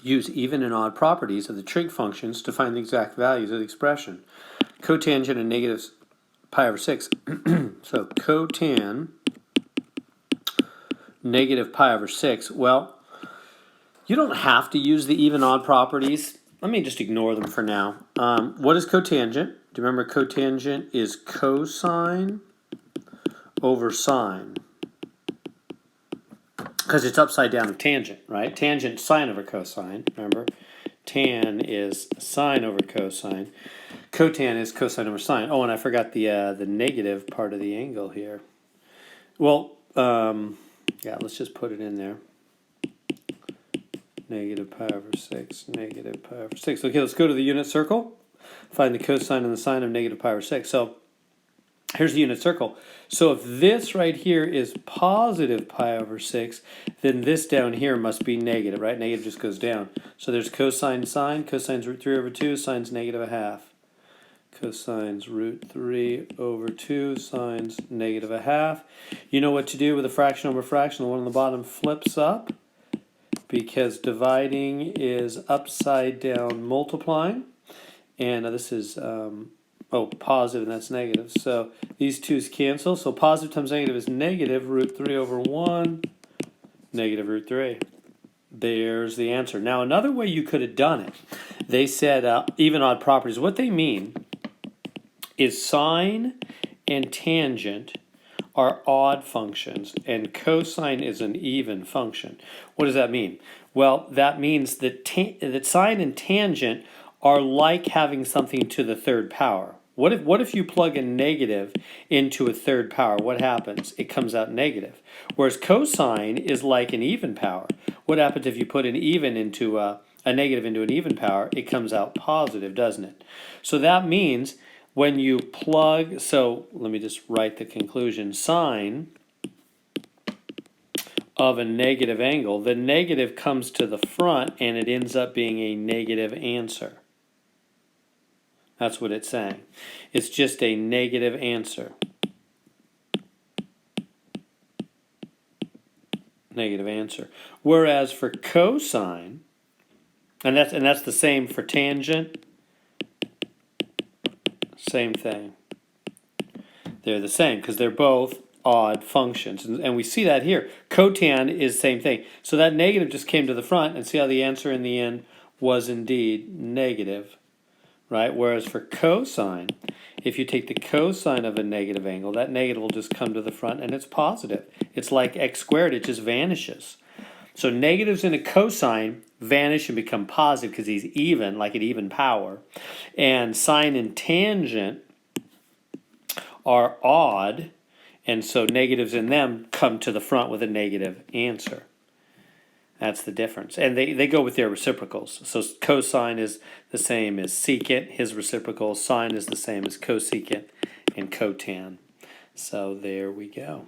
Use even and odd properties of the trig functions to find the exact values of the expression. Cotangent of negative pi over 6. So cotan negative pi over 6. Well, you don't have to use the even odd properties. Let me just ignore them for now. What is cotangent? Do you remember cotangent is cosine over sine? Because it's upside down of tangent, right? Tangent sine over cosine, remember? Tan is sine over cosine. Cotan is cosine over sine. Oh, and I forgot the negative part of the angle here. Well, yeah, let's just put it in there. Negative pi over 6, negative pi over 6. Okay, let's go to the unit circle. Find the cosine and the sine of negative pi over 6. So here's the unit circle. So if this right here is positive pi over 6, then this down here must be negative, right? Negative just goes down. So there's cosine sine. Cosine's root 3 over 2. Sine's negative a half. Cosine's root 3 over 2. Sine's negative a half. You know what to do with a fraction over fraction. The one on the bottom flips up because dividing is upside down multiplying. And this is... positive, and that's negative. So these twos cancel. So positive times negative is negative root 3 over 1, negative root 3. There's the answer. Now, another way you could have done it, they said even odd properties. What they mean is sine and tangent are odd functions, and cosine is an even function. What does that mean? Well, that means that, that sine and tangent are like having something to the third power. What if you plug a negative into a third power? What happens? It comes out negative. Whereas cosine is like an even power. What happens if you put an even into a negative into an even power? It comes out positive, doesn't it? So that means when you plug, so let me just write the conclusion. Sine of a negative angle, the negative comes to the front and it ends up being a negative answer. That's what it's saying. It's just a negative answer. Negative answer. Whereas for cosine, and that's the same for tangent, same thing. They're the same because they're both odd functions. And we see that here. Cotan is the same thing. So that negative just came to the front, and see how the answer in the end was indeed negative. Right? Whereas for cosine, if you take the cosine of a negative angle, that negative will just come to the front and it's positive. It's like x squared, it just vanishes. So negatives in a cosine vanish and become positive because he's even, like an even power. And sine and tangent are odd, and so negatives in them come to the front with a negative answer. That's the difference. And they go with their reciprocals. So cosine is the same as secant. His reciprocal. Sine is the same as cosecant and cotan. So there we go.